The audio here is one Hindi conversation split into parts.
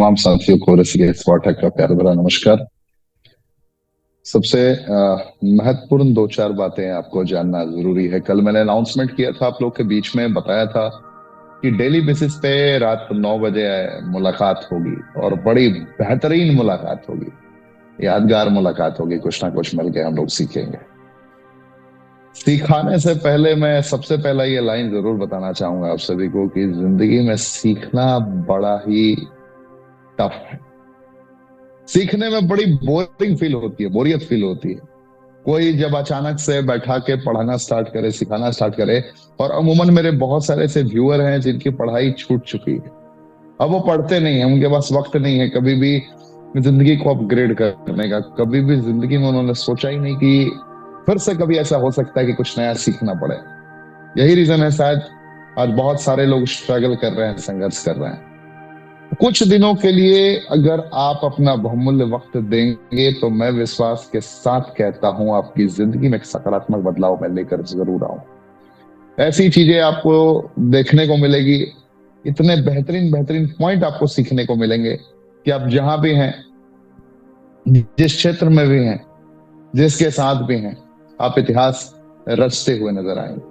तमाम साथियों को ऋषिकेश स्पॉटेक का प्यार भरा नमस्कार। सबसे महत्वपूर्ण दो चार बातें आपको जानना जरूरी है। कल मैंने अनाउंसमेंट किया था, आप लोग के बीच में बताया था कि डेली बेसिस पे रात 9 बजे मुलाकात होगी और बड़ी बेहतरीन मुलाकात होगी, यादगार मुलाकात होगी। कुछ ना कुछ मिलकर हम लोग सीखेंगे। सिखाने से पहले मैं सबसे पहला ये लाइन जरूर बताना चाहूंगा आप सभी को कि जिंदगी में सीखना बड़ा ही टफ है। सीखने में बड़ी बोरिंग फील होती है, बोरियत फील होती है। कोई जब अचानक से बैठा के पढ़ाना स्टार्ट करे, सिखाना स्टार्ट करे, और अमूमन मेरे बहुत सारे ऐसे व्यूअर हैं जिनकी पढ़ाई छूट चुकी है। अब वो पढ़ते नहीं है, उनके पास वक्त नहीं है कभी भी जिंदगी को अपग्रेड करने का। कभी भी जिंदगी में उन्होंने सोचा ही नहीं कि फिर से कभी ऐसा हो सकता है कि कुछ नया सीखना पड़े। यही रीजन है शायद आज बहुत सारे लोग स्ट्रगल कर रहे हैं, संघर्ष कर रहे हैं। कुछ दिनों के लिए अगर आप अपना बहुमूल्य वक्त देंगे तो मैं विश्वास के साथ कहता हूं आपकी जिंदगी में एक सकारात्मक बदलाव मैं लेकर जरूर आऊं। ऐसी चीजें आपको देखने को मिलेगी, इतने बेहतरीन बेहतरीन पॉइंट आपको सीखने को मिलेंगे कि आप जहां भी हैं, जिस क्षेत्र में भी हैं, जिसके साथ भी हैं, आप इतिहास रचते हुए नजर आएंगे।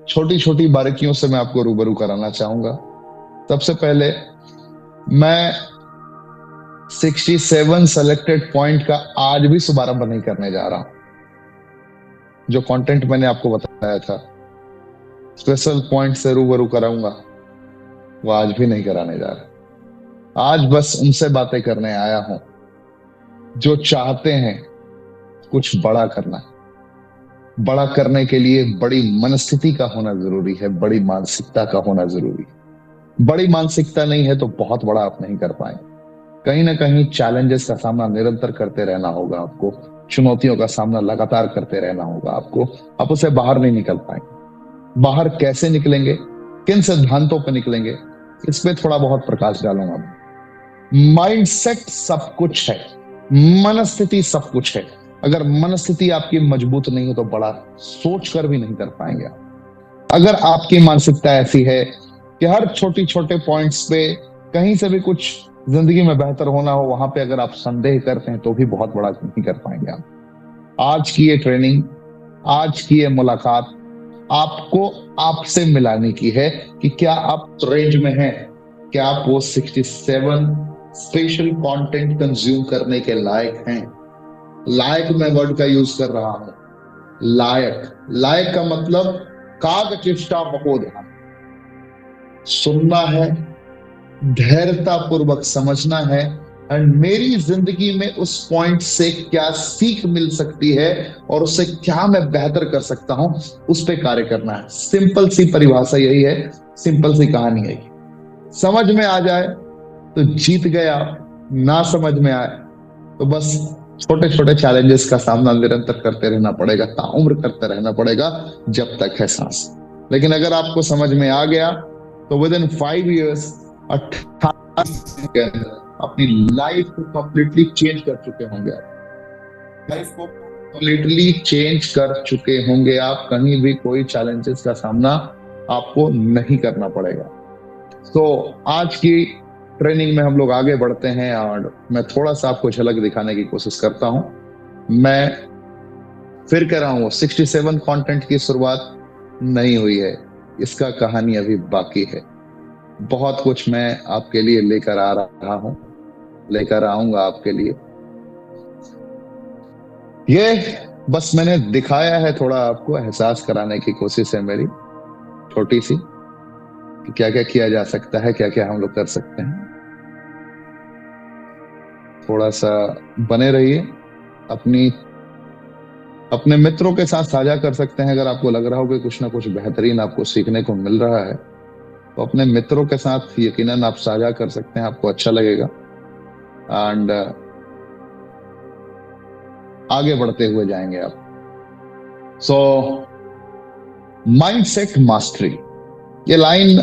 छोटी छोटी बारीकियों से मैं आपको रूबरू कराना चाहूंगा। सबसे पहले मैं 67 सेलेक्टेड पॉइंट का आज भी शुभारंभ नहीं करने जा रहा हूं। जो कंटेंट मैंने आपको बताया था, स्पेशल पॉइंट से रूबरू कराऊंगा, वो आज भी नहीं कराने जा रहा। आज बस उनसे बातें करने आया हूं जो चाहते हैं कुछ बड़ा करना। बड़ा करने के लिए बड़ी मनस्थिति का होना जरूरी है, बड़ी मानसिकता का होना जरूरी है। बड़ी मानसिकता नहीं है तो बहुत बड़ा आप नहीं कर पाएंगे। कहीं ना कहीं चैलेंजेस का सामना निरंतर करते रहना होगा आपको, चुनौतियों का सामना लगातार करते रहना होगा आपको। आप उससे बाहर नहीं निकल पाएंगे। बाहर कैसे निकलेंगे, किन सिद्धांतों पर निकलेंगे, इस पे थोड़ा बहुत प्रकाश डालूंगा। माइंडसेट सब कुछ है, मनस्थिति सब कुछ है। अगर मनस्थिति आपकी मजबूत नहीं है तो बड़ा सोच कर भी नहीं कर पाएंगे आप। अगर आपकी मानसिकता ऐसी है कि हर छोटी छोटे पॉइंट्स पे कहीं से भी कुछ जिंदगी में बेहतर होना हो, वहां पे अगर आप संदेह करते हैं तो भी बहुत बड़ा नहीं कर पाएंगे आप। आज की ये ट्रेनिंग, आज की ये मुलाकात आपको आपसे मिलाने की है कि क्या आप रेंज में हैं, क्या आप वो 67 स्पेशल कंटेंट कंज्यूम करने के लायक हैं। लायक मैं वर्ड का यूज कर रहा हूं। लायक, लायक का मतलब काग चेष्टा महोदय। सुनना है, धैर्यता पूर्वक समझना है, एंड मेरी जिंदगी में उस पॉइंट से क्या सीख मिल सकती है और उससे क्या मैं बेहतर कर सकता हूं, उस पर कार्य करना है। सिंपल सी परिभाषा यही है, सिंपल सी कहानी है। समझ में आ जाए तो जीत गए आप, ना समझ में आए तो बस छोटे छोटे चैलेंजेस का सामना निरंतर करते रहना पड़ेगा, ताउम्र करते रहना पड़ेगा जब तक है सांस। लेकिन अगर आपको समझ में आ गया तो विद इन 5 years 18 के अंदर अपनी लाइफ को कंप्लीटली चेंज कर चुके होंगे आप। लाइफ को कंप्लीटली चेंज कर चुके होंगे आप। कहीं भी कोई चैलेंजेस का सामना आपको नहीं करना पड़ेगा। आज की ट्रेनिंग में हम लोग आगे बढ़ते हैं और मैं थोड़ा सा आपको झलक दिखाने की कोशिश करता हूं। मैं फिर कह रहा हूं 67 कंटेंट की शुरुआत नहीं हुई है, इसका कहानी अभी बाकी है। बहुत कुछ मैं आपके लिए लेकर आ रहा हूं, लेकर आऊंगा आपके लिए। ये बस मैंने दिखाया है, थोड़ा आपको एहसास कराने की कोशिश है मेरी छोटी सी, कि क्या क्या किया जा सकता है, क्या क्या हम लोग कर सकते हैं। थोड़ा सा बने रहिए, अपने मित्रों के साथ साझा कर सकते हैं। अगर आपको लग रहा हो कि कुछ ना कुछ बेहतरीन आपको सीखने को मिल रहा है तो अपने मित्रों के साथ यकीनन आप साझा कर सकते हैं, आपको अच्छा लगेगा। एंड आगे बढ़ते हुए जाएंगे आप। माइंडसेट मास्टरी, ये लाइन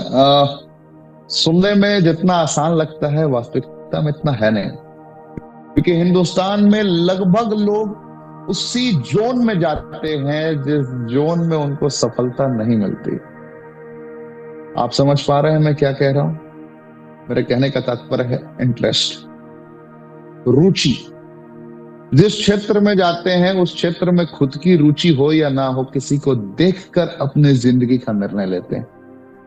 सुनने में जितना आसान लगता है वास्तविकता में इतना है नहीं, क्योंकि हिंदुस्तान में लगभग लोग उसी जोन में जाते हैं जिस जोन में उनको सफलता नहीं मिलती। आप समझ पा रहे हैं मैं क्या कह रहा हूं? मेरे कहने का तात्पर्य है इंटरेस्ट, रुचि। जिस क्षेत्र में जाते हैं उस क्षेत्र में खुद की रुचि हो या ना हो, किसी को देखकर अपनी जिंदगी का निर्णय लेते हैं।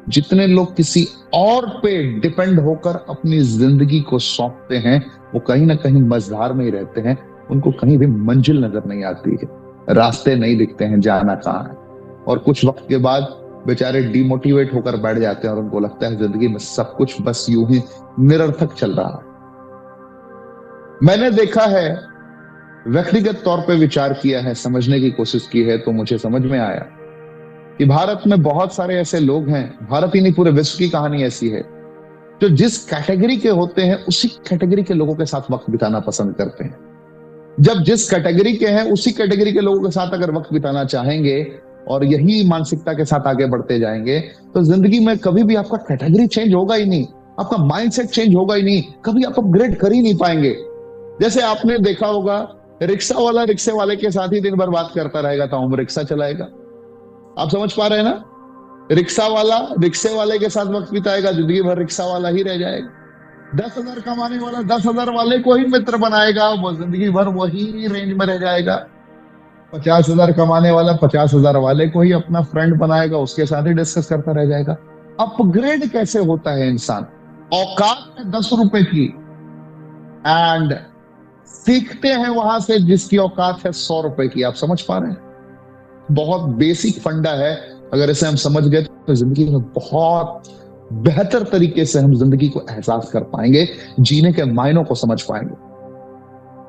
जितने लोग किसी और पे डिपेंड होकर अपनी जिंदगी को सौंपते हैं, वो कहीं ना कहीं मझधार में ही रहते हैं। उनको कहीं भी मंजिल नजर नहीं आती है, रास्ते नहीं दिखते हैं जाना कहाँ है। और कुछ वक्त के बाद बेचारे डिमोटिवेट होकर बैठ जाते हैं और उनको लगता है जिंदगी में सब कुछ बस यूं ही निरर्थक चल रहा है। मैंने देखा है, व्यक्तिगत तौर पे विचार किया है, समझने की कोशिश की है, तो मुझे समझ में आया कि भारत में बहुत सारे ऐसे लोग हैं, भारत ही नहीं पूरे विश्व की कहानी ऐसी है, जो जिस कैटेगरी के होते हैं उसी कैटेगरी के लोगों के साथ वक्त बिताना पसंद करते हैं। जब जिस कैटेगरी के हैं उसी कैटेगरी के लोगों के साथ अगर वक्त बिताना चाहेंगे और यही मानसिकता के साथ आगे बढ़ते जाएंगे, तो जिंदगी में कभी भी आपका कैटेगरी चेंज होगा ही नहीं, आपका माइंडसेट चेंज होगा ही नहीं, कभी आप अपग्रेड कर ही नहीं पाएंगे। जैसे आपने देखा होगा, रिक्शा वाला रिक्शे वाले के साथ ही दिन भर बात करता रहेगा तो हम रिक्शा चलाएगा। आप समझ पा रहे हैं ना? रिक्शा वाला रिक्शे वाले के साथ वक्त बिताएगा, जिंदगी भर रिक्शा वाला ही रह जाएगा। 10,000 कमाने वाला 10,000 वाले को ही मित्र बनाएगा, वो जिंदगी भर वही रेंज में रह जाएगा। 50,000 कमाने वाला 50,000 वाले को ही अपना फ्रेंड बनाएगा, उसके साथ ही डिस्कस करता रह जाएगा। अपग्रेड कैसे होता है इंसान? औकात है 10 रुपए की एंड सीखते हैं वहां से जिसकी औकात है 100 रुपए की। आप समझ पा रहे हैं? बहुत बेसिक फंडा है। अगर इसे हम समझ गए तो जिंदगी में बहुत बेहतर तरीके से हम जिंदगी को एहसास कर पाएंगे, जीने के मायनों को समझ पाएंगे।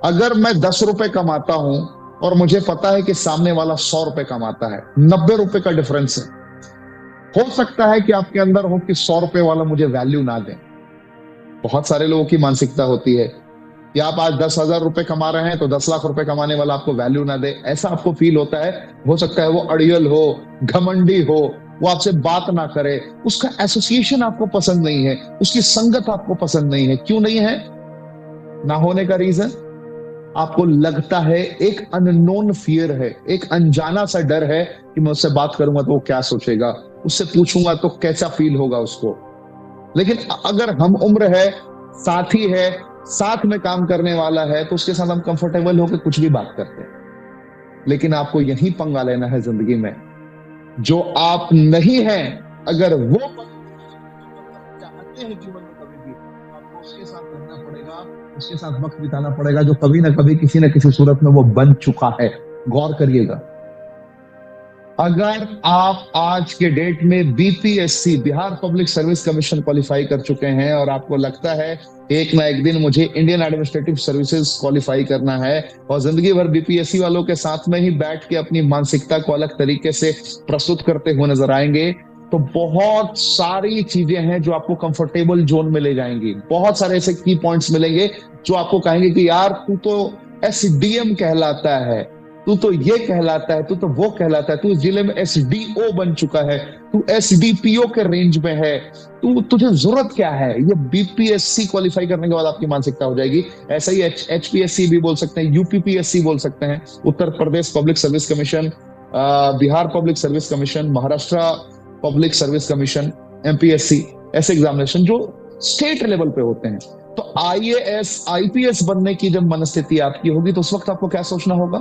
अगर मैं 10 रुपए कमाता हूं और मुझे पता है कि सामने वाला 100 रुपए कमाता है, 90 रुपए का डिफरेंस है, हो सकता है कि आपके अंदर हो कि 100 रुपए वाला मुझे वैल्यू ना दे। बहुत सारे लोगों की मानसिकता होती है कि आप आज 10,000 रुपए कमा रहे हैं तो 10 लाख रुपए कमाने वाला आपको वैल्यू ना दे, ऐसा आपको फील होता है। हो सकता है वो अड़ियल हो, घमंडी हो, वो आपसे बात ना करे, उसका एसोसिएशन आपको पसंद नहीं है, उसकी संगत आपको पसंद नहीं है। क्यों नहीं है? ना होने का रीजन आपको लगता है एक अननोन फियर है, एक अनजाना सा डर है कि मैं उससे बात करूंगा तो वो क्या सोचेगा, उससे पूछूंगा तो कैसा फील होगा उसको। लेकिन अगर हम उम्र है, साथी है, साथ में काम करने वाला है, तो उसके साथ हम कंफर्टेबल होकर कुछ भी बात करते हैं। लेकिन आपको यही पंगा लेना है जिंदगी में, जो आप नहीं हैं, अगर वो चाहते हैं जीवन में कभी भी, आपको उसके साथ रहना पड़ेगा, उसके साथ वक्त बिताना पड़ेगा जो कभी ना कभी किसी न किसी सूरत में वो बन चुका है। गौर करिएगा, अगर आप आज के डेट में BPSC, Bihar public service commission qualify कर चुके हैं और आपको लगता है एक ना एक दिन मुझे इंडियन एडमिनिस्ट्रेटिव सर्विसेज क्वालिफाई करना है और जिंदगी भर बीपीएससी वालों के साथ में ही बैठ के अपनी मानसिकता को अलग तरीके से प्रस्तुत करते हुए नजर आएंगे, तो बहुत सारी चीजें हैं जो आपको कंफर्टेबल जोन में ले जाएंगी। बहुत सारे ऐसे की पॉइंट्स मिलेंगे जो आपको कहेंगे कि यार तू तो एसडीएम कहलाता है, तू तो ये कहलाता है, तू तो वो कहलाता है, तू इस जिले में एसडीओ बन चुका है, तू एसडीपीओ के रेंज में है, तुझे जरूरत क्या है? ये बीपीएससी क्वालिफाई करने के बाद आपकी मानसिकता हो जाएगी। ऐसा ही एचपीएससी भी बोल सकते हैं, यूपीपीएससी बोल सकते हैं, Uttar Pradesh public service commission, Bihar public service commission, Maharashtra public service commission, MPSC, ऐसे एग्जामिनेशन जो स्टेट लेवल पे होते हैं। तो आईएएस, आईपीएस बनने की जब मनस्थिति आपकी होगी तो उस वक्त आपको क्या सोचना होगा?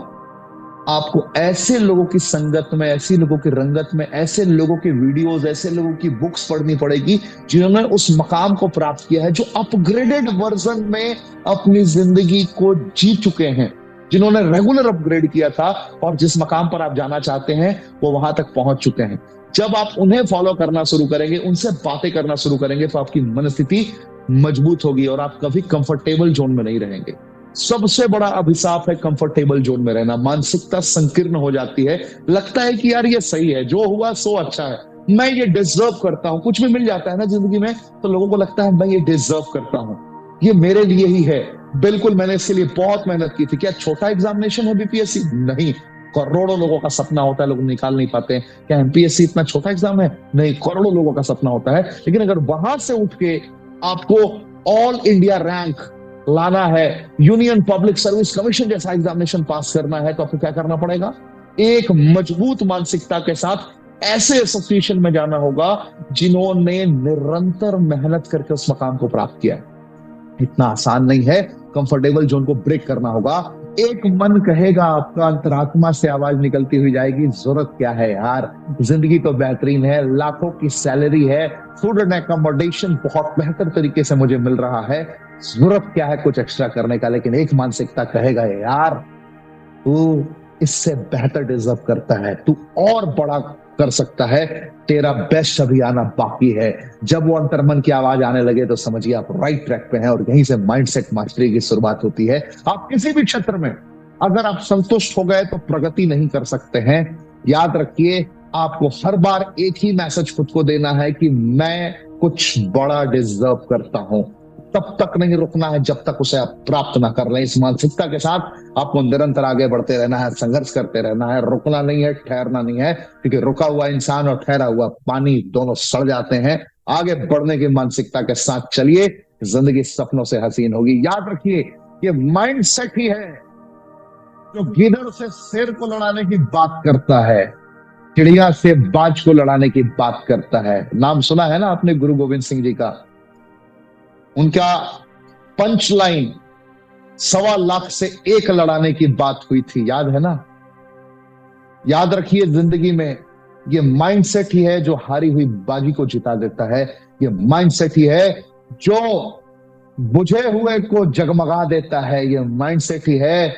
आपको ऐसे लोगों की संगत में, ऐसे लोगों की रंगत में, ऐसे लोगों के वीडियोस, ऐसे लोगों की बुक्स पढ़नी पड़ेगी जिन्होंने उस मकाम को प्राप्त किया है, जो अपग्रेडेड वर्जन में अपनी जिंदगी को जी चुके हैं, जिन्होंने रेगुलर अपग्रेड किया था और जिस मकाम पर आप जाना चाहते हैं वो वहां तक पहुंच चुके हैं। जब आप उन्हें फॉलो करना शुरू करेंगे, उनसे बातें करना शुरू करेंगे, तो आपकी मनस्थिति मजबूत होगी और आप कभी कंफर्टेबल जोन में नहीं रहेंगे। सबसे बड़ा अभिशाप है कंफर्टेबल जोन में रहना। मानसिकता संकीर्ण हो जाती है, लगता है कि यार ये सही है, जो हुआ सो अच्छा है, मैं ये डिजर्व करता हूं। कुछ भी मिल जाता है ना जिंदगी में तो लोगों को लगता है मैं ये डिजर्व करता हूं, ये मेरे लिए ही है। बिल्कुल, मैंने इसके लिए बहुत मेहनत की थी। क्या छोटा एग्जामिनेशन है बीपीएससी? नहीं, करोड़ों लोगों का सपना होता है, लोग निकाल नहीं पाते। क्या एमपीएससी इतना छोटा एग्जाम है? नहीं, करोड़ों लोगों का सपना होता है। लेकिन अगर वहां से उठ के आपको ऑल इंडिया रैंक लाना है, यूनियन पब्लिक सर्विस कमीशन जैसा एग्जामिनेशन पास करना है, तो आपको क्या करना पड़ेगा? एक मजबूत मानसिकता के साथ ऐसे एसोसिएशन में जाना होगा जिन्होंने निरंतर मेहनत करके उस मकाम को प्राप्त किया है। इतना आसान नहीं है। कंफर्टेबल जोन को ब्रेक करना होगा। एक मन कहेगा, आपका अंतरात्मा से आवाज निकलती हुई जाएगी, जरूरत क्या है यार, जिंदगी तो बेहतरीन है, लाखों की सैलरी है, फूड एंड एकोमोडेशन बहुत बेहतर तरीके से मुझे मिल रहा है, जरूरत क्या है कुछ एक्स्ट्रा करने का। लेकिन एक मानसिकता कहेगा, यार तू इससे बेहतर डिजर्व करता है, तू और बड़ा कर सकता है, तेरा बेस्ट अभी आना बाकी है। जब वो अंतर्मन की आवाज आने लगे तो समझिए आप राइट ट्रैक पे हैं और यहीं से माइंडसेट मास्टरी की शुरुआत होती है। आप किसी भी क्षेत्र में अगर आप संतुष्ट हो गए तो प्रगति नहीं कर सकते हैं। याद रखिए, आपको हर बार एक ही मैसेज खुद को देना है कि मैं कुछ बड़ा डिजर्व करता हूं। तब तक नहीं रुकना है जब तक उसे आप प्राप्त ना कर लें। इस मानसिकता के साथ आपको निरंतर आगे बढ़ते रहना है, संघर्ष करते रहना है, रुकना नहीं है, ठहरना नहीं है, क्योंकि रुका हुआ इंसान और ठहरा हुआ पानी दोनों सड़ जाते हैं। आगे बढ़ने की मानसिकता के साथ चलिए, जिंदगी सपनों से हसीन होगी। याद रखिए, ये माइंड सेट ही है जो गिदड़ से शेर को लड़ाने की बात करता है, चिड़िया से बाज को लड़ाने की बात करता है। नाम सुना है ना आपने गुरु गोविंद सिंह जी का? उनका पंच लाइन 1.25 लाख से एक लड़ाने की बात हुई थी, याद है ना? याद रखिए, जिंदगी में ये माइंडसेट ही है जो हारी हुई बाजी को जिता देता है। ये माइंडसेट ही है जो बुझे हुए को जगमगा देता है। ये माइंडसेट ही है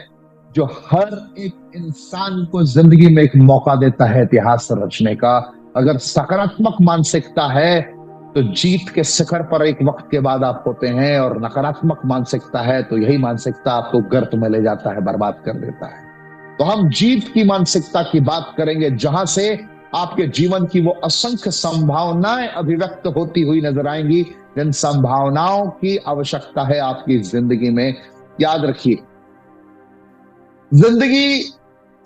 जो हर एक इंसान को जिंदगी में एक मौका देता है इतिहास रचने का। अगर सकारात्मक मानसिकता है तो जीत के शिखर पर एक वक्त के बाद आप होते हैं, और नकारात्मक मानसिकता है तो यही मानसिकता आपको गर्त में ले जाता है, बर्बाद कर देता है। तो हम जीत की मानसिकता की बात करेंगे, जहां से आपके जीवन की वो असंख्य संभावनाएं अभिव्यक्त होती हुई नजर आएंगी, जिन संभावनाओं की आवश्यकता है आपकी जिंदगी में। याद रखिए, जिंदगी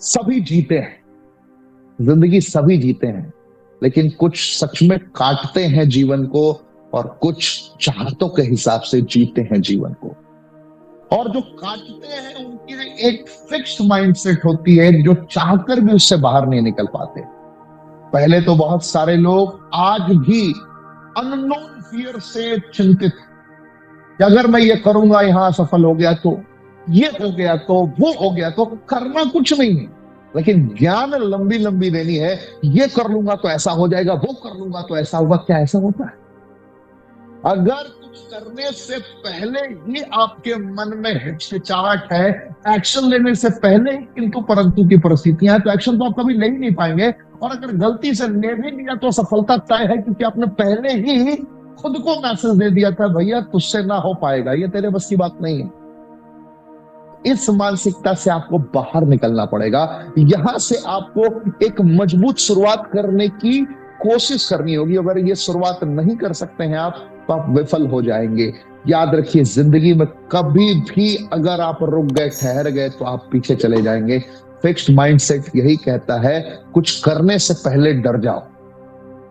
सभी जीते हैं, जिंदगी सभी जीते हैं, लेकिन कुछ सच में काटते हैं जीवन को और कुछ चाहतों के हिसाब से जीते हैं जीवन को। और जो काटते हैं उनकी एक फिक्स्ड माइंडसेट होती है जो चाहकर भी उससे बाहर नहीं निकल पाते। पहले तो बहुत सारे लोग आज भी अननोन फियर से चिंतित कि अगर मैं ये करूंगा, यहां सफल हो गया तो, ये हो गया तो, वो हो गया तो। करना कुछ नहीं है, लेकिन ज्ञान लंबी लंबी देनी है। ये कर लूंगा तो ऐसा हो जाएगा, वो कर लूंगा तो ऐसा होगा। क्या ऐसा होता है? अगर कुछ करने से पहले ही आपके मन में हिचकिचाहट है, एक्शन लेने से पहले ही किंतु परंतु की परिस्थितियां हैं, तो एक्शन तो आप कभी ले ही नहीं पाएंगे। और अगर गलती से ले भी लिया तो सफलता तय है, क्योंकि आपने पहले ही खुद को मैसेज दे दिया था, भैया तुझसे ना हो पाएगा, ये तेरे बस की बात नहीं है। इस मानसिकता से आपको बाहर निकलना पड़ेगा। यहां से आपको एक मजबूत शुरुआत करने की कोशिश करनी होगी। अगर ये शुरुआत नहीं कर सकते हैं आप, तो आप विफल हो जाएंगे। याद रखिए, जिंदगी में कभी भी अगर आप रुक गए, ठहर गए, तो आप पीछे चले जाएंगे। फिक्स्ड माइंडसेट यही कहता है, कुछ करने से पहले डर जाओ।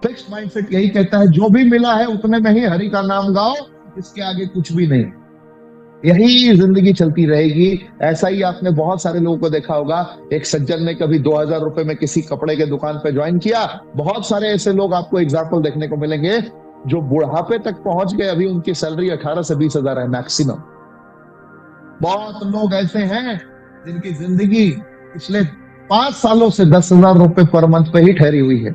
फिक्स्ड माइंडसेट यही कहता है, जो भी मिला है उतने में ही हरि का नाम गाओ, इसके आगे कुछ भी नहीं। यही जिंदगी चलती रहेगी। ऐसा ही आपने बहुत सारे लोगों को देखा होगा। एक सज्जन ने कभी 2000 रुपए में किसी कपड़े के दुकान पे ज्वाइन किया। बहुत सारे ऐसे लोग आपको एग्जाम्पल देखने को मिलेंगे जो बुढ़ापे तक पहुंच गए, अभी उनकी सैलरी 18 से 20 हजार है मैक्सिमम। बहुत लोग ऐसे हैं जिनकी जिंदगी पिछले 5 सालों से 10,000 रुपए पर मंथ पे ही ठहरी हुई है।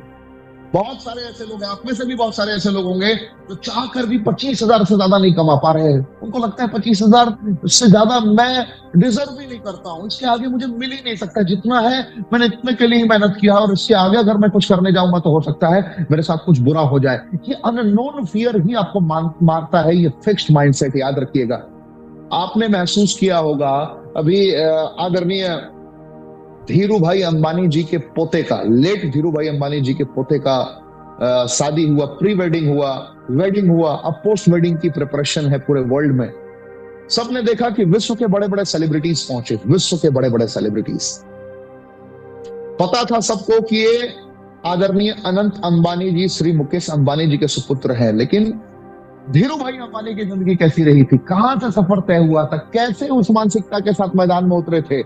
बहुत सारे ऐसे लोग हैं, आप में से भी बहुत सारे ऐसे लोग होंगे जो चाह कर भी 25,000 से ज्यादा नहीं कमा पा रहे हैं। उनको लगता है 25,000 से ज्यादा मैं डिजर्व भी नहीं करता हूँ, इसके आगे मुझे मिल ही नहीं सकता। जितना है मैंने इतने के लिए ही मेहनत किया, और इसके आगे अगर मैं कुछ करने जाऊंगा तो हो सकता है मेरे साथ कुछ बुरा हो जाए। ये अननोन फियर ही आपको मारता है। ये फिक्स्ड माइंडसेट, याद रखिएगा। आपने महसूस किया होगा, अभी आदरणीय धीरू भाई अंबानी जी के पोते का, लेट धीरू भाई अंबानी जी के पोते का शादी हुआ, प्री वेडिंग हुआ, वेडिंग हुआ, अब पोस्ट वेडिंग की प्रिपरेशन है पूरे वर्ल्ड में। सबने देखा कि विश्व के बड़े बड़े सेलिब्रिटीज पहुंचे, विश्व के बड़े बड़े सेलिब्रिटीज। पता था सबको कि ये आदरणीय अनंत अंबानी जी, श्री मुकेश अंबानी जी के सुपुत्र हैं। लेकिन धीरू भाई अंबानी की जिंदगी कैसी रही थी, कहां से सफर तय हुआ था, कैसे उस मानसिकता के साथ मैदान में उतरे थे,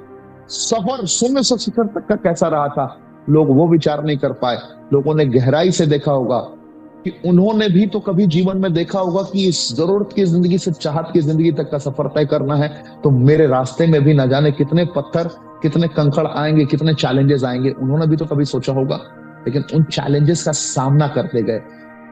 सफर शून्य से शिखर तक का कैसा रहा था, लोग वो विचार नहीं कर पाए। लोगों ने गहराई से देखा होगा कि उन्होंने भी तो कभी जीवन में देखा होगा कि इस जरूरत की जिंदगी से चाहत की जिंदगी तक का सफर तय करना है, तो मेरे रास्ते में भी न जाने कितने पत्थर, कितने कंकड़ आएंगे, कितने चैलेंजेस आएंगे, उन्होंने भी तो कभी सोचा होगा। लेकिन उन चैलेंजेस का सामना करते गए,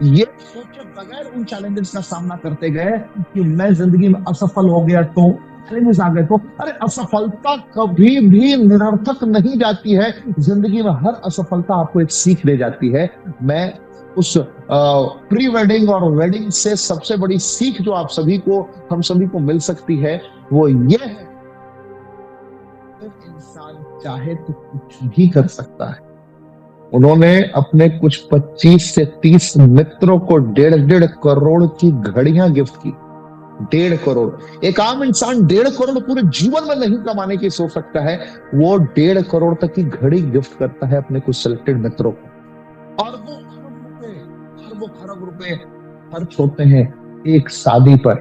ये सोचे बगैर उन चैलेंजेस का सामना करते गए कि मैं जिंदगी में असफल हो गया तो चैलेंजेस आ गए तो, अरे असफलता कभी भी निरर्थक नहीं जाती है। जिंदगी में हर असफलता आपको एक सीख दे जाती है। मैं उस प्री वेडिंग और वेडिंग से सबसे बड़ी सीख जो आप सभी को, हम सभी को मिल सकती है, वो ये है, इंसान चाहे तो कुछ भी कर सकता है। उन्होंने अपने कुछ 25 से 30 मित्रों को 1.5 करोड़ की घड़ियां गिफ्ट की। 1.5 करोड़। एक आम इंसान 1.5 करोड़ पूरे जीवन में नहीं कमाने की सोच सकता है, वो 1.5 करोड़ तक की घड़ी गिफ्ट करता है अपने कुछ सिलेक्टेड मित्रों को। और वो खरब रुपए खर्च होते हैं एक शादी पर।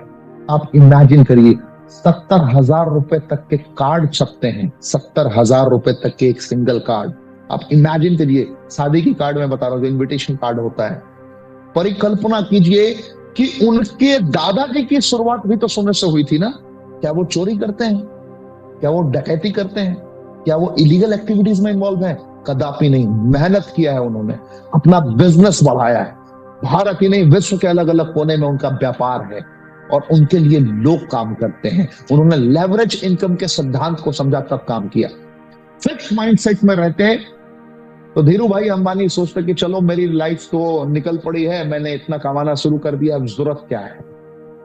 आप इमेजिन करिए, 70,000 रुपए तक के कार्ड छपते हैं, 70,000 रुपए तक के एक सिंगल कार्ड। आप इमेजिन करिए, शादी की कार्ड में बता रहा हूं, जो इनविटेशन कार्ड होता है। परिकल्पना कीजिए कि उनके दादाजी की शुरुआत भी तो सोने से हुई थी ना। क्या वो चोरी करते हैं? क्या वो डकैती करते हैं? क्या वो इलीगल एक्टिविटीज में इन्वॉल्व है? कदापि नहीं। मेहनत किया है उन्होंने, अपना बिजनेस बढ़ाया है। भारत ही नहीं, विश्व के अलग अलग कोने में उनका व्यापार है और उनके लिए लोग काम करते हैं। उन्होंने लेवरेज इनकम के सिद्धांत को समझा, तब काम किया। फिक्स माइंडसेट में रहते हैं तो धीरू भाई अंबानी सोचते कि चलो मेरी लाइफ तो निकल पड़ी है, मैंने इतना कमाना शुरू कर दिया, अब जरूरत क्या है।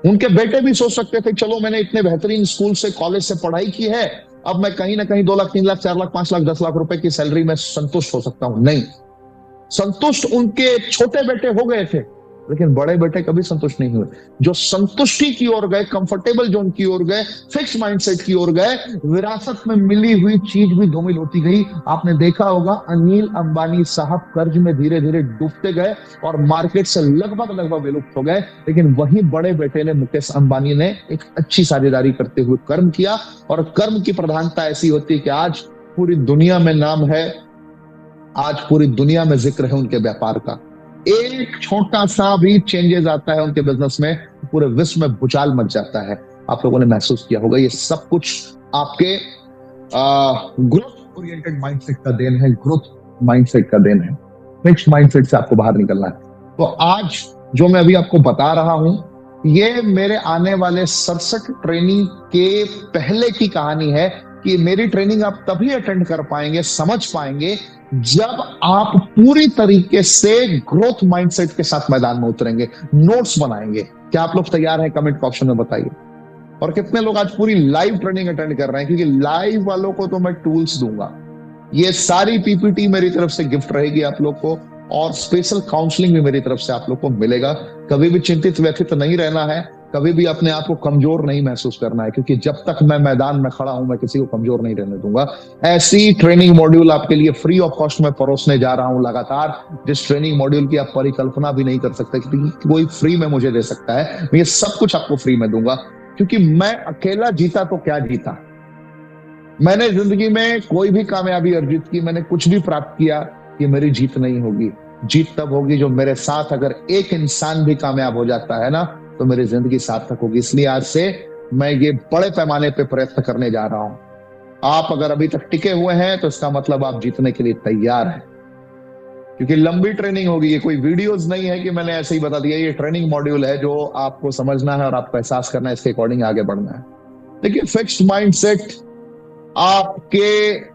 उनके बेटे भी सोच सकते थे, चलो मैंने इतने बेहतरीन स्कूल से, कॉलेज से पढ़ाई की है, अब मैं कहीं ना कहीं 2 लाख, 3 लाख, 4 लाख, 5 लाख, 10 लाख रुपए की सैलरी में संतुष्ट हो सकता हूं। नहीं, संतुष्ट उनके छोटे बेटे हो गए थे, लेकिन बड़े बेटे कभी संतुष्ट नहीं हुए। जो संतुष्टि की ओर गए, कंफर्टेबल जोन की ओर गए, फिक्स माइंडसेट की ओर गए, विरासत में मिली हुई चीज भी धूमिल होती गई। आपने देखा होगा, अनिल अंबानी साहब कर्ज में धीरे धीरे डूबते गए और मार्केट से लगभग विलुप्त हो गए। लेकिन वही बड़े बेटे ने, मुकेश अंबानी ने, एक अच्छी साझेदारी करते हुए कर्म किया। और कर्म की प्रधानता ऐसी होती है कि आज पूरी दुनिया में नाम है, आज पूरी दुनिया में जिक्र है उनके व्यापार का। एक छोटा सा भी चेंजेस आता है उनके बिजनेस में, पूरे विश्व में भूचाल मच जाता है। आप लोगों ने महसूस किया होगा, ये सब कुछ आपके ग्रोथ ओरिएंटेड माइंडसेट का देन है, ग्रोथ माइंडसेट का देन है। फिक्स माइंडसेट से आपको बाहर निकलना है। तो आज जो मैं अभी आपको बता रहा हूं, ये मेरे आने वाले 67 ट्रेनिंग के पहले की कहानी है कि मेरी ट्रेनिंग आप तभी अटेंड कर पाएंगे, समझ पाएंगे, जब आप पूरी तरीके से ग्रोथ माइंडसेट के साथ मैदान में उतरेंगे, नोट्स बनाएंगे। क्या आप लोग तैयार हैं? कमेंट ऑप्शन में बताइए। और कितने लोग आज पूरी लाइव ट्रेनिंग अटेंड कर रहे हैं? क्योंकि लाइव वालों को तो मैं टूल्स दूंगा, ये सारी पीपीटी मेरी तरफ से गिफ्ट रहेगी आप लोग को, और स्पेशल काउंसलिंग भी मेरी तरफ से आप लोग को मिलेगा। कभी भी चिंतित व्यथित नहीं रहना है, कभी भी अपने आप को कमजोर नहीं महसूस करना है, क्योंकि जब तक मैं मैदान में खड़ा हूं, मैं किसी को कमजोर नहीं रहने दूंगा। ऐसी ट्रेनिंग मॉड्यूल आपके लिए फ्री ऑफ कॉस्ट में परोसने जा रहा हूं लगातार, जिस ट्रेनिंग मॉड्यूल की आप परिकल्पना भी नहीं कर सकते कि कोई फ्री में मुझे दे सकता है। मैं ये सब कुछ आपको फ्री में दूंगा, क्योंकि मैं अकेला जीता तो क्या जीता। मैंने जिंदगी में कोई भी कामयाबी अर्जित की, मैंने कुछ भी प्राप्त किया, ये मेरी जीत नहीं होगी। जीत तब होगी जो मेरे साथ अगर एक इंसान भी कामयाब हो जाता है ना, तो मेरी जिंदगी सार्थक होगी। इसलिए आज से मैं ये बड़े पैमाने पे प्रयत्न करने जा रहा हूं। आप अगर अभी तक टिके हुए हैं तो इसका मतलब आप जीतने के लिए तैयार हैं, क्योंकि लंबी ट्रेनिंग होगी। ये कोई वीडियोस नहीं है कि मैंने ऐसे ही बता दिया, ये ट्रेनिंग मॉड्यूल है जो आपको समझना है और आपको एहसास करना है, इसके अकॉर्डिंग आगे बढ़ना है। देखिए, फिक्स्ड माइंडसेट आपके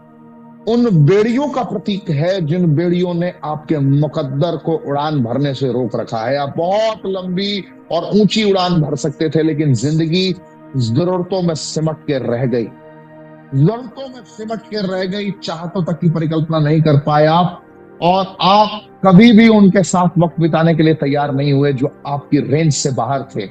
उन बेड़ियों का प्रतीक है जिन बेड़ियों ने आपके मुकद्दर को उड़ान भरने से रोक रखा है। आप बहुत लंबी और ऊंची उड़ान भर सकते थे, लेकिन जिंदगी जरूरतों में सिमट के रह गई, जरूरतों में सिमट के रह गई। चाहतों तक की परिकल्पना नहीं कर पाए आप, और आप कभी भी उनके साथ वक्त बिताने के लिए तैयार नहीं हुए जो आपकी रेंज से बाहर थे।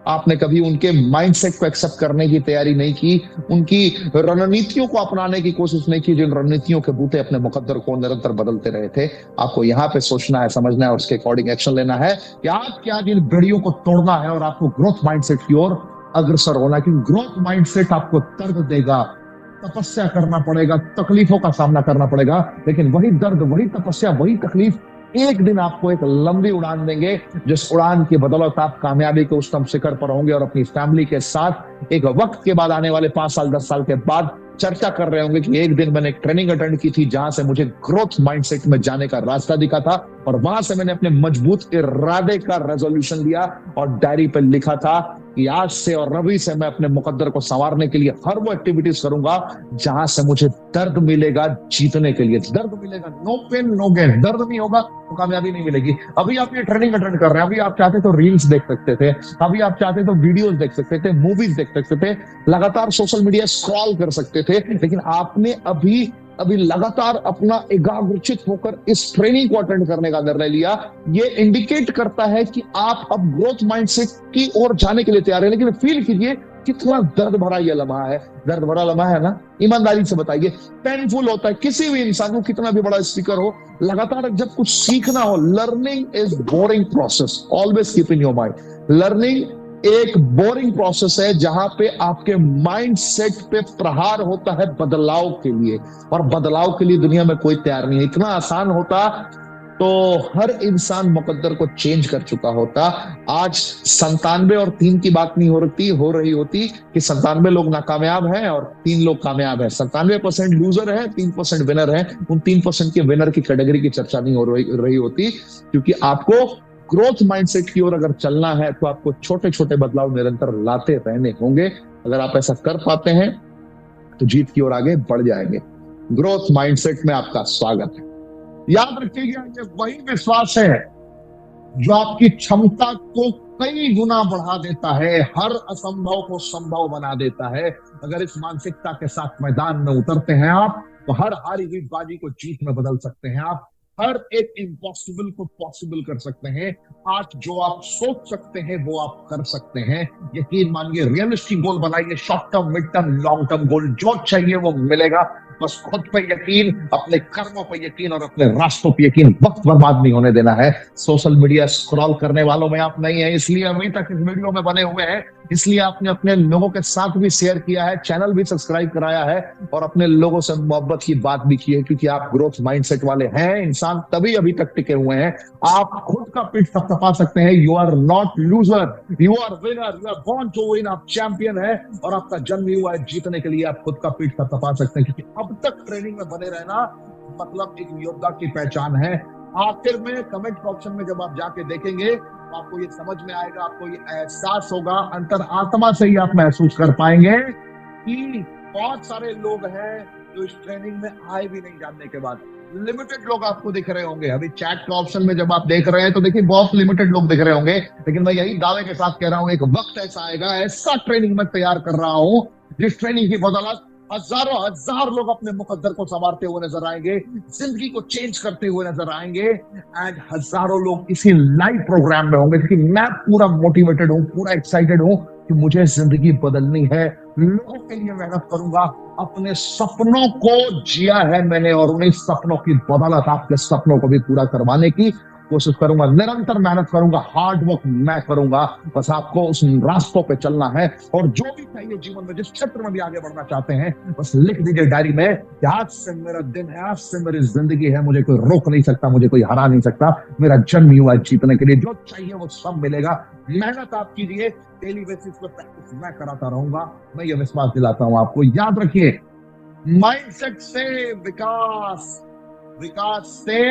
आपने कभी उनके माइंडसेट को एक्सेप्ट करने की तैयारी नहीं की, उनकी रणनीतियों को अपनाने की कोशिश नहीं की, जिन रणनीतियों के बूते अपने मुकद्दर को निरंतर बदलते रहे थे। आपको यहाँ पे सोचना है, समझना है और उसके अकॉर्डिंग एक्शन लेना है कि आपके आज इन बेड़ियों को तोड़ना है और आपको ग्रोथ माइंडसेट की ओर अग्रसर होना है। क्योंकि ग्रोथ माइंडसेट आपको तर्क देगा, तपस्या करना पड़ेगा, तकलीफों का सामना करना पड़ेगा, लेकिन वही दर्द, वही तपस्या, वही तकलीफ एक दिन आपको एक लंबी उड़ान देंगे, जिस उड़ान की बदौलत आप कामयाबी के उच्चतम शिखर पर होंगे और अपनी फैमिली के साथ एक वक्त के बाद, आने वाले 5 साल 10 साल के बाद चर्चा कर रहे होंगे कि एक दिन मैंने एक ट्रेनिंग अटेंड की थी जहां से मुझे ग्रोथ माइंडसेट में जाने का रास्ता दिखा था, और वहां से मैंने अपने मजबूत इरादे का रेजोल्यूशन लिया और डायरी पर लिखा था कि आज से और रवि से मैं अपने मुकद्दर को संवारने के लिए हर वो एक्टिविटीज करूंगा जहां से मुझे दर्द मिलेगा जीतने के लिए। दर्द मिलेगा, नो पेन नो गेन। दर्द नहीं होगा तो कामयाबी नहीं मिलेगी। अभी आप ये ट्रेनिंग अटेंड कर रहे हैं, अभी आप चाहते तो रील्स देख सकते थे, अभी आप चाहते तो वीडियोस देख सकते थे, मूवीज देख सकते थे, लगातार सोशल मीडिया स्क्रॉल कर सकते थे, लेकिन आपने अभी अभी लगातार अपना एकाग्रचित होकर इस ट्रेनिंग को अटेंड करने का निर्णय लिया। ये इंडिकेट करता है कि आप अब ग्रोथ माइंडसेट की ओर जाने के लिए तैयार है। लेकिन फील कीजिए कितना दर्द भरा ये लम्हा है। दर्द भरा लम्हा है ना, ईमानदारी से बताइए। पेनफुल होता है किसी भी इंसान को, कितना भी बड़ा स्पीकर हो, लगातार जब कुछ सीखना हो। Learning is boring process, always keep in your mind. Learning एक बोरिंग प्रोसेस है जहां पे आपके माइंड सेट पे प्रहार होता है बदलाव के लिए, और बदलाव के लिए दुनिया में कोई तैयार नहीं है। इतना आसान होता तो हर इंसान मुकद्दर को चेंज कर चुका होता। आज 97 और 3 की बात नहीं हो रही होती कि 97 लोग नाकामयाब हैं और 3 लोग कामयाब हैं। 97% लूजर है, 3% विनर है। उन 3% के विनर की कैटेगरी की चर्चा नहीं हो रही होती, क्योंकि आपको ग्रोथ माइंडसेट की ओर अगर चलना है तो आपको छोटे छोटे बदलाव निरंतर लाते रहने होंगे। अगर आप ऐसा कर पाते हैं तो जीत की ओर आगे बढ़ जाएंगे। ग्रोथ माइंडसेट में आपका स्वागत है। याद रखिएगा, ये वही विश्वास है जो आपकी क्षमता को कई गुना बढ़ा देता है, हर असंभव को संभव बना देता है। अगर इस मानसिकता के साथ मैदान में उतरते हैं आप, तो हर हारी हुई बाजी को जीत में बदल सकते हैं आप। हर एक इम्पॉसिबल को पॉसिबल कर सकते हैं। आज जो आप सोच सकते हैं वो आप कर सकते हैं। यकीन मानिए, रियलिस्टिक गोल बनाइए, short term, mid term, long term goal जो चाहिए वो मिलेगा। बस खुद पे यकीन, अपने कर्मों पे यकीन और अपने रास्तों पे यकीन। वक्त बर्बाद नहीं होने देना है। सोशल मीडिया स्क्रॉल करने वालों में आप नहीं है, इसलिए अभी तक इस वीडियो में बने हुए हैं, इसलिए आपने अपने लोगों के साथ भी शेयर किया है, चैनल भी सब्सक्राइब कराया है और अपने लोगों से मोहब्बत की बात भी की है, क्योंकि आप ग्रोथ माइंडसेट वाले हैं इंसान, तभी अभी तक टिके हुए हैं। आप खुद का पीठ थपथपा सकते हैं। You are not loser, you are winner, you are born to win. आप चैंपियन है और आपका जन्म हुआ है जीतने के लिए। आप खुद का पीठ थपथपा सकते हैं, क्योंकि अब तक ट्रेनिंग में बने रहना मतलब एक योद्धा की पहचान है। आखिर में कमेंट ऑप्शन में जब आप जाके देखेंगे तो आपको ये समझ में आएगा, आपको ये एहसास होगा, अंतर आत्मा से ही आप महसूस कर पाएंगे कि बहुत सारे लोग हैं जो इस ट्रेनिंग में आए भी नहीं जानने के बाद। लिमिटेड लोग आपको दिख रहे होंगे। अभी चैट के ऑप्शन में जब आप देख रहे हैं तो देखिए बहुत लिमिटेड लोग दिख रहे होंगे, लेकिन मैं यही दावे के साथ कह रहा हूं, एक वक्त ऐसा आएगा, ऐसा ट्रेनिंग में तैयार कर रहा हूं जिस ट्रेनिंग की बदौलत हजारों हजार लोग अपने मुकद्दर को संवारते हुए नजर आएंगे, जिंदगी को चेंज करते हुए नजर आएंगे। एंड हजारों लोग इसी लाइव प्रोग्राम में होंगे, क्योंकि मैं पूरा मोटिवेटेड हूं, पूरा एक्साइटेड हूं कि मुझे जिंदगी बदलनी है। लोगों के लिए मेहनत करूंगा, अपने सपनों को जिया है मैंने और उन्हीं सपनों की बदौलत आपके सपनों को भी पूरा करवाने की कोशिश करूंगा। निरंतर मेहनत करूंगा, हार्ड वर्क मैं करूंगा। बस आपको उस रास्तों पे चलना है और जो भी चाहिए जीवन में, जिस क्षेत्र में भी आगे बढ़ना चाहते हैं, बस लिख दीजिए डायरी में कि आज से मेरा दिन है, आज से मेरी जिंदगी है, मुझे कोई रोक नहीं सकता, मुझे कोई हरा नहीं सकता। मेरा जन्म हुआ है जीतने के लिए, जो चाहिए वो सब मिलेगा। मेहनत आप कीजिए, डेली बेसिस पे प्रैक्टिस मैं कराता रहूंगा। मैं ये विश्वास दिलाता हूं आपको। याद रखिए, माइंडसेट से विकास, विकास से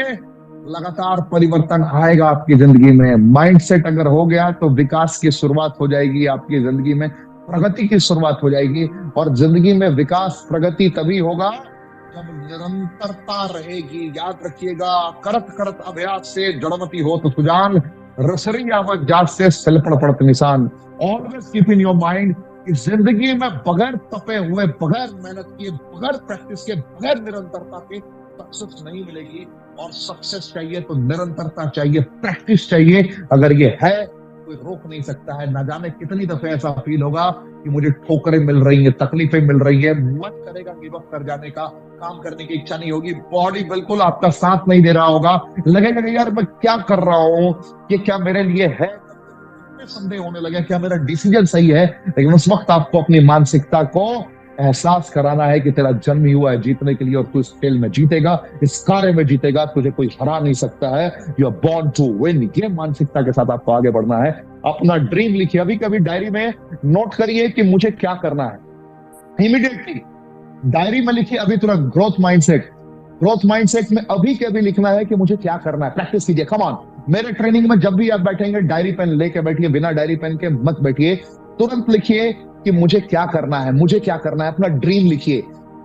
लगातार परिवर्तन आएगा आपकी जिंदगी में। माइंडसेट अगर हो गया तो विकास की शुरुआत हो जाएगी आपकी जिंदगी में, प्रगति की शुरुआत हो जाएगी। और जिंदगी में विकास प्रगति तभी होगा जब निरंतरता रहेगी। याद रखिएगा, करत करत अभ्यास से जड़मती हो तो सुजान, रसरी आवत जात से सिलपड़ पड़त निशान। Always keep in your mind कि जिंदगी में बगैर तपे हुए, बगैर मेहनत किए, बगैर प्रैक्टिस के, बगैर निरंतरता के सक्सेस नहीं मिलेगी। और सक्सेस चाहिए तो निरंतरता चाहिए, प्रैक्टिस चाहिए। अगर ये है, कोई रोक नहीं सकता है। ना जाने कितनी दफे ऐसा फील होगा कि मुझे ठोकरें मिल रही है, तकलीफें मिल रही है, मन करेगा गिव अप कर जाने का, काम करने की इच्छा नहीं होगी, बॉडी बिल्कुल आपका साथ नहीं दे रहा होगा, लगेगा कि यार मैं क्या कर रहा हूँ, ये क्या मेरे लिए है, संदेह होने लगे क्या मेरा डिसीजन सही है। लेकिन उस वक्त आपको अपनी मानसिकता को एहसास कराना है कि तेरा जन्म ही हुआ है जीतने के लिए और तू इस खेल में जीतेगा, इस कार्य में जीतेगा, तुझे कोई हरा नहीं सकता है। You are born to win. ये मानसिकता के साथ आपको आगे बढ़ना है। अपना ड्रीम लिखिए, अभी कभी डायरी में नोट करिए कि मुझे क्या करना है। इमीडिएटली डायरी में लिखिए, अभी तुरंत ग्रोथ माइंडसेट। ग्रोथ माइंडसेट में अभी के अभी लिखना है कि मुझे क्या करना है। प्रैक्टिस कीजिए, कम ऑन। मेरे ट्रेनिंग में जब भी आप बैठेंगे डायरी पेन लेके बैठिए, बिना डायरी पेन के मत बैठिए। तुरंत लिखिए कि मुझे क्या करना है, मुझे क्या करना है। अपना ड्रीम लिखिए,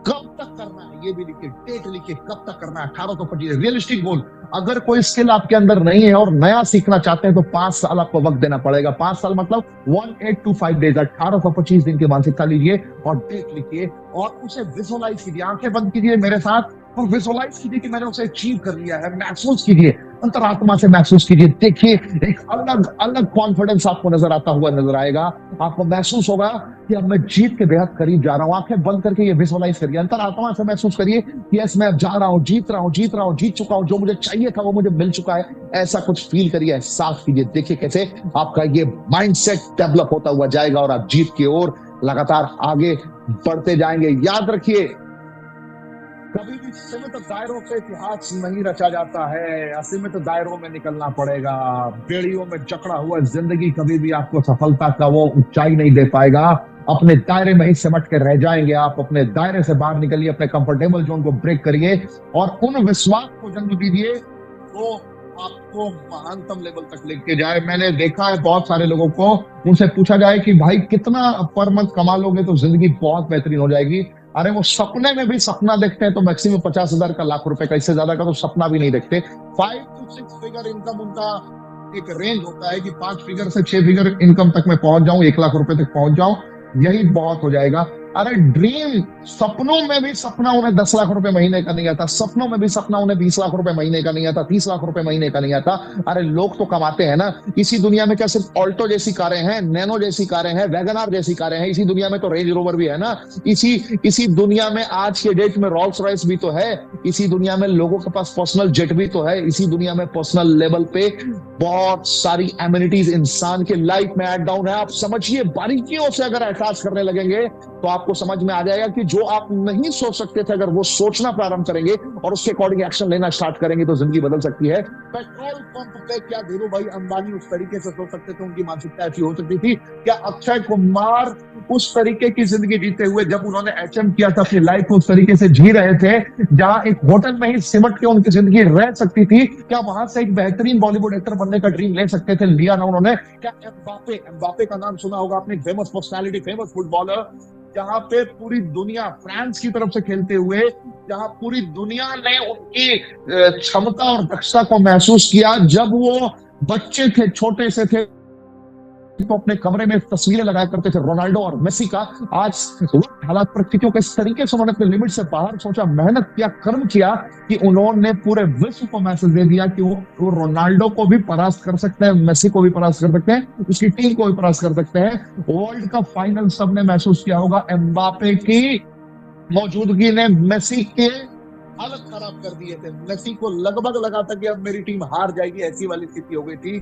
कब तक करना है ये भी लिखिए, डेट लिखिए, कब तक करना है। 18 तो 25 रियलिस्टिक गोल। अगर कोई स्किल आपके अंदर नहीं है और नया सीखना चाहते हैं तो 5 साल आपको वक्त देना पड़ेगा। 5 साल मतलब 1825 डेज, 1825 दिन की मानसिकता लीजिए और डेट लिखिए और उसे विजुअलाइज कीजिए। आंखें बंद कीजिए मेरे साथ और विजुअलाइज कीजिए कि मैंने उसे अचीव कर लिया है। महसूस कीजिए, अंतरात्मा से महसूस कीजिए। देखिए एक अलग अलग कॉन्फिडेंस आपको नजर आता हुआ नजर आएगा। आपको महसूस होगा कि अब मैं जीत के बेहद करीब जा रहा हूं। आंखें बंद करके ये विजुअलाइज करिए, अंतरात्मा से महसूस करिए कि यस मैं अब जा रहा हूं, जीत रहा हूं, जीत रहा हूं, जीत चुका हूं। जो मुझे चाहिए था वो मुझे मिल चुका है। ऐसा कुछ फील करिए, एहसास कीजिए। देखिए कैसे आपका ये माइंडसेट डेवलप होता हुआ जाएगा और आप जीत की ओर लगातार आगे बढ़ते जाएंगे। याद रखिए, कभी भी सीमित दायरों से इतिहास नहीं रचा जाता है, असीमित दायरों में निकलना पड़ेगा। बेड़ियों में जकड़ा हुआ जिंदगी कभी भी आपको सफलता का वो ऊंचाई नहीं दे पाएगा। अपने दायरे में ही सिमट के रह जाएंगे आप। अपने दायरे से बाहर निकलिए, अपने कंफर्टेबल जोन को ब्रेक करिए और उन विश्वास को जन्म दीजिए तो आपको महानतम लेवल तक लेके जाए। मैंने देखा है बहुत सारे लोगों को, उनसे पूछा जाए कि भाई कितना पर मंथ कमा लोगे तो जिंदगी बहुत बेहतरीन हो जाएगी। अरे वो सपने में भी सपना देखते हैं तो मैक्सिमम 50,000 का, लाख रुपए का, इससे ज्यादा का तो सपना भी नहीं देखते। 5 to 6 फिगर इनकम उनका एक रेंज होता है कि 5 फिगर से 6 फिगर इनकम तक मैं पहुंच जाऊं, 1 लाख रुपए तक पहुंच जाऊं, यही बहुत हो जाएगा। अरे ड्रीम, सपनों में भी सपना उन्हें 10 लाख रुपए महीने का नहीं आता। सपनों में भी सपना उन्हें 20 लाख रुपए महीने का नहीं आता, 30 लाख रुपए महीने का नहीं आता। अरे लोग तो कमाते हैं ना। इसी दुनिया में क्या सिर्फ ऑल्टो जैसी कारें हैं, नैनो जैसी कारें हैं, वैगनार जैसी कारें हैं? इसी दुनिया में तो रेंज रोवर भी है ना। इसी दुनिया में आज के डेट में रोल्स रॉयस भी तो है। इसी दुनिया में लोगों के पास पर्सनल जेट भी तो है। इसी दुनिया में पर्सनल लेवल पे बहुत सारी एमिनिटीज इंसान के लाइफ में ऐड डाउन है। आप समझिए, बारीकियों से अगर एहसास करने लगेंगे तो आपको समझ में आ जाएगा कि जो आप नहीं सोच सकते थे, अगर वो सोचना प्रारंभ करेंगे और उसके अकॉर्डिंग एक्शन लेना स्टार्ट करेंगे तो जिंदगी बदल सकती है। पेट्रोल पंप पे क्या धीरू भाई अंबानी उस तरीके से सोच सकते थे? उनकी मानसिकता ऐसी हो सकती थी क्या? अक्षय कुमार उस तरीके की जिंदगी जीते हुए, जब उन्होंने एचएम किया था, अपनी लाइफ को उस तरीके से जी रहे थे जहां एक होटल में ही सिमट के उनकी जिंदगी रह सकती थी, क्या वहां से एक बेहतरीन बॉलीवुड एक्टर बनने का ड्रीम ले सकते थे? लिया ना उन्होंने। क्या एम्बापे का नाम सुना होगा आपने? फेमस पर्सनालिटी, फेमस फुटबॉलर, जहां पे पूरी दुनिया फ्रांस की तरफ से खेलते हुए, जहां पूरी दुनिया ने उनकी क्षमता और दक्षता को महसूस किया। जब वो बच्चे थे, छोटे से थे, तो अपने कमरे में तस्वीरें लगाया करते थे रोनाल्डो और मेसी का। आज हालात परिस्थितियों के इस तरीके से उन्होंने अपने लिमिट से बाहर सोचा, मेहनत किया, कर्म किया कि उन्होंने पूरे विश्व को मैसेज दे दिया कि वो रोनाल्डो को भी परास्त कर सकते हैं, मेसी को भी परास्त कर सकते हैं, उसकी टीम को भी परास्त कर सकते हैं। वर्ल्ड कप फाइनल सबने महसूस किया होगा, एम्बापे की मौजूदगी ने मेसी के हालत खराब कर दिए थे। मेसी को लगभग लगा था कि अब मेरी टीम हार जाएगी, ऐसी वाली स्थिति हो गई थी।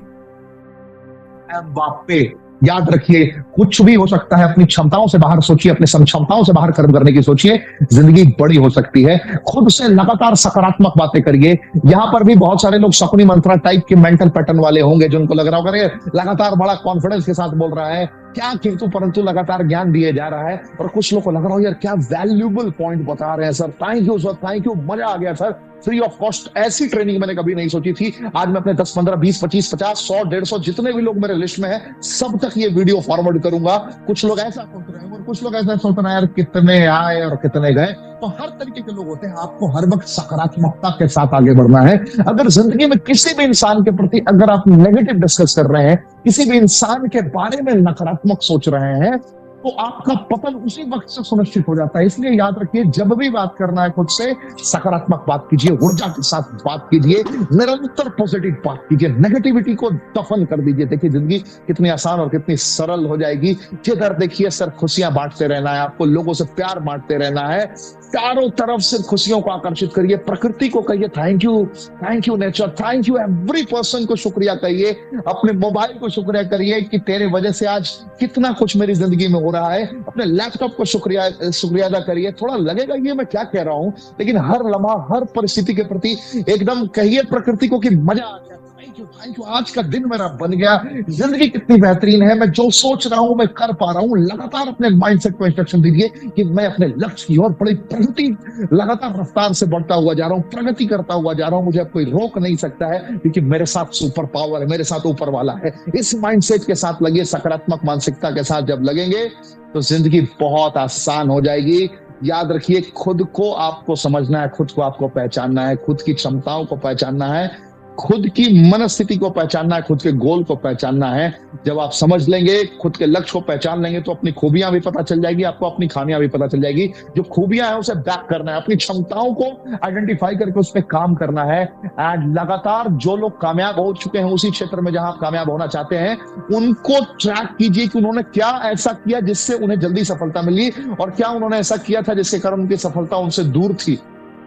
एम्बापे, याद रखिए, कुछ भी हो सकता है। अपनी क्षमताओं से बाहर सोचिए, अपने क्षमताओं से बाहर कर्म करने की सोचिए, जिंदगी बड़ी हो सकती है। खुद से लगातार सकारात्मक बातें करिए। यहां पर भी बहुत सारे लोग शकुनी मंत्रा टाइप के मेंटल पैटर्न वाले होंगे जिनको लग रहा होगा लगातार बड़ा कॉन्फिडेंस के साथ बोल रहा है, क्या किंतु परंतु लगातार ज्ञान दिए जा रहा है। और कुछ लोग को लग रहा हो यार क्या वैल्यूबल पॉइंट बता रहे हैं sir, thank you sir, thank you, मजा आ गया सर, फ्री ऑफ कॉस्ट। ऐसी ट्रेनिंग मैंने कभी नहीं सोची थी। आज मैं अपने 10, 15, 20, 25, 50, 100, 150 जितने भी लोग मेरे लिस्ट में हैं, सब तक ये वीडियो फॉरवर्ड करूंगा। कुछ लोग ऐसा सोच रहे हैं और कुछ लोग ऐसा सोच रहे हैं यार कितने आए और कितने गए। तो हर तरीके के लोग होते हैं। आपको हर वक्त सकारात्मकता के साथ आगे बढ़ना है। अगर जिंदगी में किसी भी इंसान के प्रति अगर आप नेगेटिव डिस्कस कर रहे हैं, किसी भी इंसान के बारे में नकारात्मक सोच रहे हैं, तो आपका पतन उसी वक्त से सुनिश्चित हो जाता है। इसलिए याद रखिए, जब भी बात करना है खुद से सकारात्मक बात कीजिए, ऊर्जा के साथ बात कीजिए, निरंतर पॉजिटिव बात कीजिए, नेगेटिविटी को दफन कर दीजिए। देखिए जिंदगी कितनी आसान और कितनी सरल हो जाएगी। जिधर देखिए सर खुशियां बांटते रहना है आपको, लोगों से प्यार बांटते रहना है, चारों तरफ से खुशियों को आकर्षित करिए। प्रकृति को कहिए thank you nature, thank you every person को शुक्रिया कहिए। अपने मोबाइल को शुक्रिया करिए कि तेरे वजह से आज कितना कुछ मेरी जिंदगी में हो हो रहा है, अपने लैपटॉप को शुक्रिया शुक्रिया अदा करिए। थोड़ा लगेगा ये मैं क्या कह रहा हूं, लेकिन हर लम्हा, हर परिस्थिति के प्रति एकदम कहिए प्रकृति को कि मजा आ गया, थैंक यू, आज का दिन मेरा बन गया, जिंदगी कितनी बेहतरीन है, मैं जो सोच रहा हूं मैं कर पा रहा हूं। लगातार अपने माइंडसेट को इंस्ट्रक्शन दीजिए कि मैं अपने लक्ष्य की ओर बड़ी प्रगति, लगातार रफ्तार से बढ़ता हुआ जा रहा हूं, प्रगति करता हुआ जा रहा हूं, मुझे अब कोई रोक नहीं सकता है, क्योंकि मेरे साथ सुपर पावर है, मेरे साथ ऊपर वाला है। इस माइंडसेट के साथ लगिए, सकारात्मक मानसिकता के साथ जब लगेंगे तो जिंदगी बहुत आसान हो जाएगी। याद रखिए, खुद को आपको समझना है, खुद को आपको पहचानना है, खुद की क्षमताओं को पहचानना है, खुद की मनस्थिति को पहचानना है, खुद के गोल को पहचानना है। जब आप समझ लेंगे, खुद के लक्ष्य को पहचान लेंगे, तो अपनी खूबियां भी पता चल जाएगी, आपको अपनी खामियां भी पता चल जाएगी। जो खूबियां है उसे बैक करना है, अपनी क्षमताओं को आइडेंटिफाई करके उस पर काम करना है। एंड लगातार जो लोग कामयाब हो चुके हैं उसी क्षेत्र में जहां आप कामयाब होना चाहते हैं, उनको ट्रैक कीजिए कि उन्होंने क्या ऐसा किया जिससे उन्हें जल्दी सफलता मिली, और क्या उन्होंने ऐसा किया था जिसके कारण उनकी सफलता उनसे दूर थी।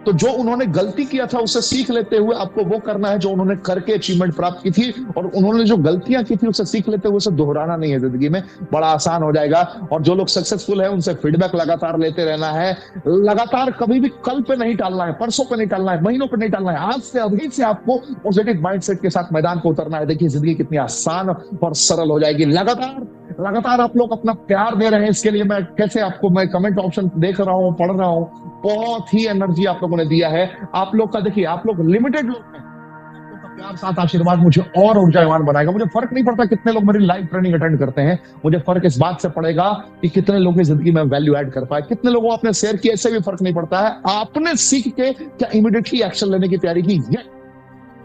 तो जो उन्होंने गलती किया था उससे सीख लेते हुए आपको वो करना है जो उन्होंने करके अचीवमेंट प्राप्त की थी, और उन्होंने जो गलतियां की थी उससे सीख लेते हुए उसे दोहराना नहीं है। जिंदगी में बड़ा आसान हो जाएगा। और जो लोग सक्सेसफुल है उनसे फीडबैक लगातार लेते रहना है, लगातार, कभी भी कल पे नहीं टालना है, परसों पे नहीं टालना है, महीनों पे नहीं टालना है, आज से, अभी से आपको पॉजिटिव माइंडसेट के साथ मैदान को उतरना है। देखिए जिंदगी कितनी आसान और सरल हो जाएगी। लगातार लगातार आप लोग अपना प्यार दे रहे हैं, इसके लिए मैं कैसे आपको, मैं कमेंट ऑप्शन देख रहा हूं, पढ़ रहा हूं, बहुत ही एनर्जी आप लोगों ने दिया है। आप लोग का देखिए, आप लोग लिमिटेड लोग हैं, आप लोग का प्यार साथ आशीर्वाद मुझे और ऊर्जावान बनाएगा। मुझे फर्क नहीं पड़ता कितने लोग मेरी लाइव ट्रेनिंग अटेंड करते हैं, मुझे फर्क इस बात से पड़ेगा कि कितने लोगों की जिंदगी में वैल्यू ऐड कर पाए, कितने लोगों आपने शेयर किया, इससे भी फर्क नहीं पड़ता है। आपने सीख के क्या इमीडिएटली एक्शन लेने की तैयारी की,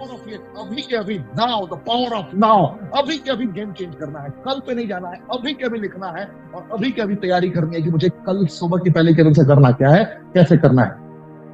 अभी के अभी, now, the power of now, अभी के अभी गेम चेंज करना है, कल पे नहीं जाना है, अभी के अभी लिखना है, और अभी के अभी तैयारी करनी है कि मुझे कल सुबह की पहले के से करना क्या है, कैसे करना है।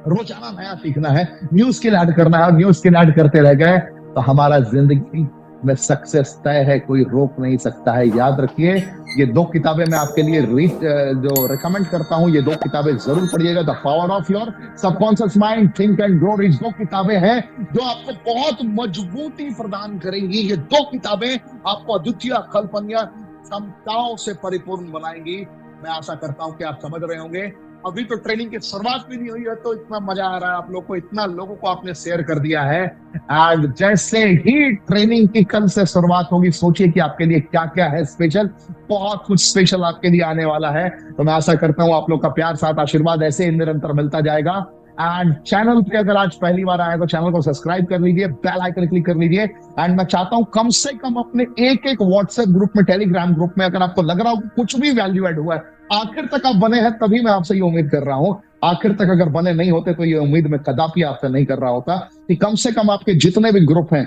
रोजाना नया सीखना है, न्यू स्किल ऐड करना है, और न्यू स्किल ऐड करते रह गए तो हमारा जिंदगी में सक्सेस तय है, कोई रोक नहीं सकता है। याद रखिए, ये 2 किताबें मैं आपके लिए जो रिकमेंड करता हूं, ये 2 किताबें जरूर पढ़िएगा। The power of your subconscious mind, think and grow rich, 2 किताबें हैं जो आपको बहुत मजबूती प्रदान करेंगी। ये 2 किताबें आपको अद्वितीय, कल्पनीय क्षमताओं से परिपूर्ण बनाएंगी। मैं आशा करता हूं कि आप समझ रहे होंगे। अभी तो ट्रेनिंग की शुरुआत भी नहीं हुई है, तो इतना मजा आ रहा है आप लोग को, इतना लोगों को आपने शेयर कर दिया है। एंड जैसे ही ट्रेनिंग की कल से शुरुआत होगी, सोचिए कि आपके लिए क्या क्या है स्पेशल, बहुत कुछ स्पेशल आपके लिए आने वाला है। तो मैं आशा करता हूँ आप लोग का प्यार साथ आशीर्वाद ऐसे ही निरंतर मिलता जाएगा। एंड चैनल पे अगर आज पहली बार आए तो चैनल को सब्सक्राइब कर लीजिए, बेल आइकन क्लिक कर लीजिए। एंड मैं चाहता हूं कम से कम अपने एक व्हाट्सएप ग्रुप में, टेलीग्राम ग्रुप में, अगर आपको लग रहा हो कुछ भी वैल्यू एड हुआ है, आखिर तक आप बने हैं, तभी मैं आपसे ये उम्मीद कर रहा हूं। आखिर तक अगर बने नहीं होते तो ये उम्मीद मैं कदापि आपसे नहीं कर रहा होता कि कम से कम आपके जितने भी ग्रुप हैं,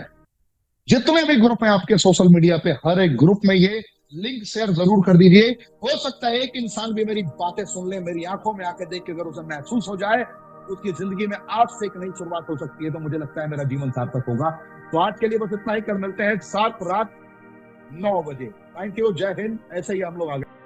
जितने भी ग्रुप हैं आपके सोशल मीडिया पे, हर एक ग्रुप में ये लिंक शेयर जरूर कर दीजिए। हो सकता है एक इंसान भी मेरी बातें सुन ले, मेरी आंखों में आके देख के अगर उसे महसूस हो जाए, उसकी जिंदगी में आज से एक नई शुरुआत हो सकती है, तो मुझे लगता है मेरा जीवन सार्थक होगा। तो आज के लिए बस इतना ही, कर मिलते हैं 7 रात 9 बजे। थैंक यू, जय हिंद। ऐसे ही हम लोग आगे